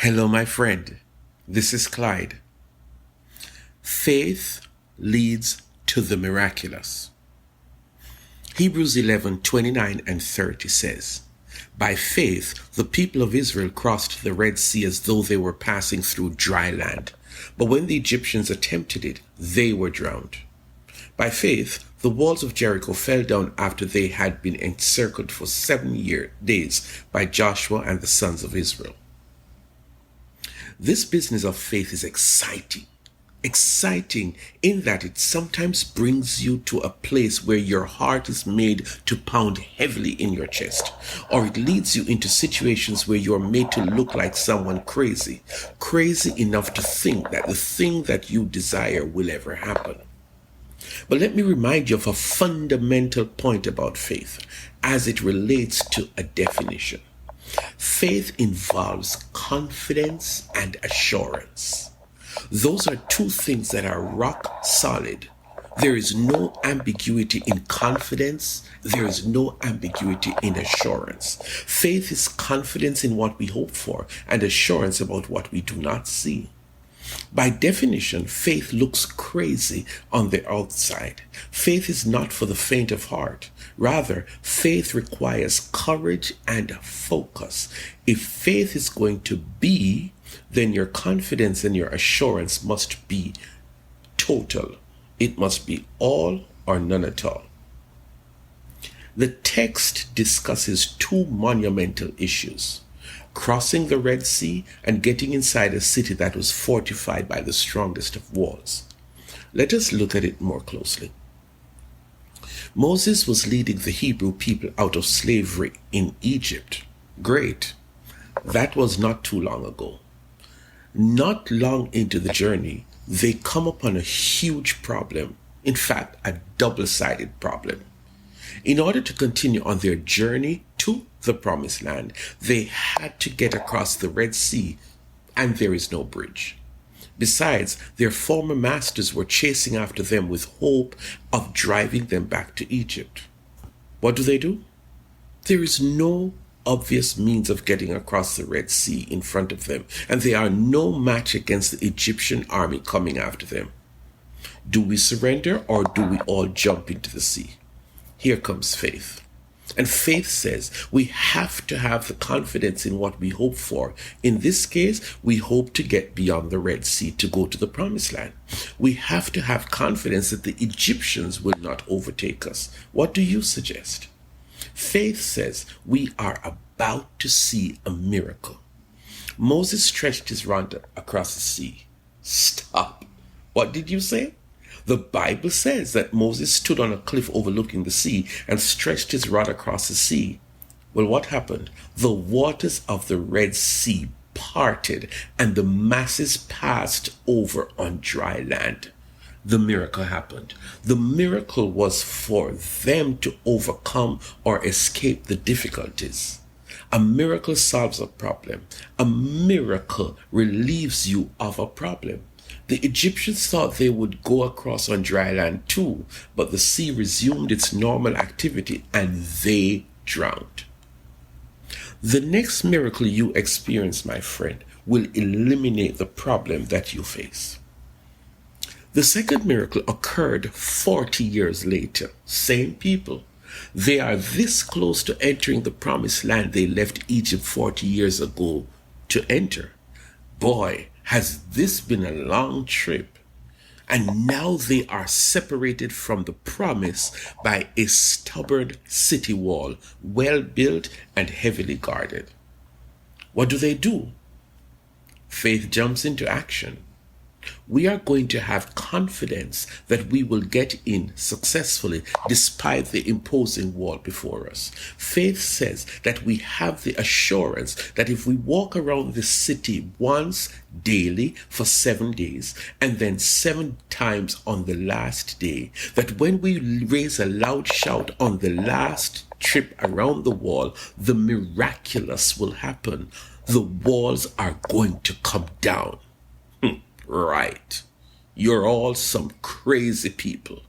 Hello, my friend. This is Clyde. Faith leads to the miraculous. Hebrews 11:29 and 30 says, "By faith, the people of Israel crossed the Red Sea as though they were passing through dry land. But when the Egyptians attempted it, they were drowned. By faith, the walls of Jericho fell down after they had been encircled for 7 days by Joshua and the sons of Israel." This business of faith is exciting. Exciting in that it sometimes brings you to a place where your heart is made to pound heavily in your chest, or it leads you into situations where you're made to look like someone crazy enough to think that the thing that you desire will ever happen. But let me remind you of a fundamental point about faith as it relates to a definition. Faith involves confidence and assurance. Those are two things that are rock solid. There is no ambiguity in confidence. There is no ambiguity in assurance. Faith is confidence in what we hope for and assurance about what we do not see. By definition, faith looks crazy on the outside. Faith is not for the faint of heart. Rather, faith requires courage and focus. If faith is going to be, then your confidence and your assurance must be total. It must be all or none at all. The text discusses two monumental issues: crossing the Red Sea and getting inside a city that was fortified by the strongest of walls. Let us look at it more closely. Moses was leading the Hebrew people out of slavery in Egypt. Great. That was not too long ago. Not long into the journey, they come upon a huge problem. In fact, a double-sided problem. In order to continue on their journey to the promised land, they had to get across the Red Sea, and there is no bridge. Besides, their former masters were chasing after them with hope of driving them back to Egypt. What do? There is no obvious means of getting across the Red Sea in front of them, and they are no match against the Egyptian army coming after them. Do we surrender, or do we all jump into the sea? Here comes faith. And faith says we have to have the confidence in what we hope for. In this case, we hope to get beyond the Red Sea to go to the promised land. We have to have confidence that the Egyptians will not overtake us. What do you suggest? Faith says we are about to see a miracle. Moses stretched his rod across the sea. Stop. What did you say? The Bible says that Moses stood on a cliff overlooking the sea and stretched his rod across the sea. Well, what happened? The waters of the Red Sea parted and the masses passed over on dry land. The miracle happened. The miracle was for them to overcome or escape the difficulties. A miracle solves a problem. A miracle relieves you of a problem. The Egyptians thought they would go across on dry land too, but the sea resumed its normal activity and they drowned. The next miracle you experience, my friend, will eliminate the problem that you face. The second miracle occurred 40 years later. Same people. They are this close to entering the promised land they left Egypt 40 years ago to enter. Boy, has this been a long trip. And now they are separated from the promise by a stubborn city wall, well built and heavily guarded. What do? Faith jumps into action. We are going to have confidence that we will get in successfully despite the imposing wall before us. Faith says that we have the assurance that if we walk around the city once daily for 7 days and then 7 times on the last day, that when we raise a loud shout on the last trip around the wall, the miraculous will happen. The walls are going to come down. Right. You're all some crazy people.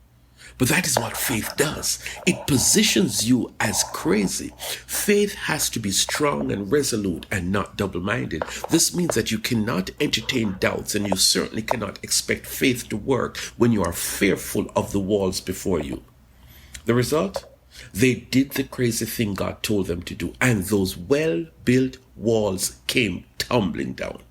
But that is what faith does. It positions you as crazy. Faith has to be strong and resolute and not double-minded. This means that you cannot entertain doubts, and you certainly cannot expect faith to work when you are fearful of the walls before you. The result? They did the crazy thing God told them to do, and those well-built walls came tumbling down.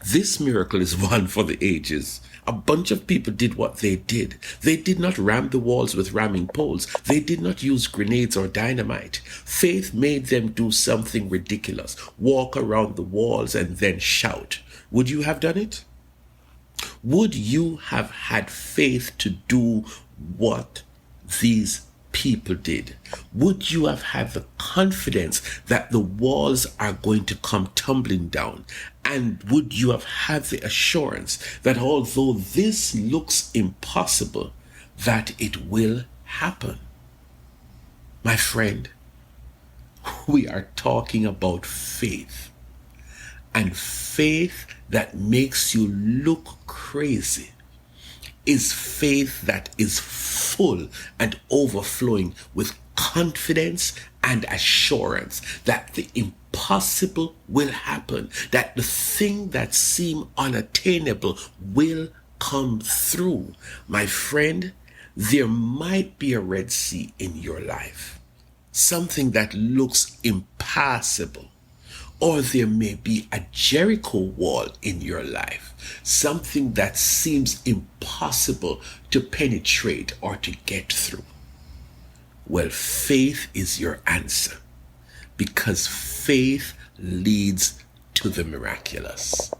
This miracle is one for the ages. A bunch of people did what they did. They did not ram the walls with ramming poles. They did not use grenades or dynamite. Faith made them do something ridiculous, walk around the walls and then shout. Would you have done it? Would you have had faith to do what these people did? Would you have had the confidence that the walls are going to come tumbling down? And would you have had the assurance that although this looks impossible, that it will happen? My friend, we are talking about faith. And faith that makes you look crazy is faith that is full and overflowing with confidence and assurance that the impossible will happen, that the thing that seems unattainable will come through. My friend, there might be a Red Sea in your life, something that looks impassable. Or there may be a Jericho wall in your life, something that seems impossible to penetrate or to get through. Well, faith is your answer, because faith leads to the miraculous.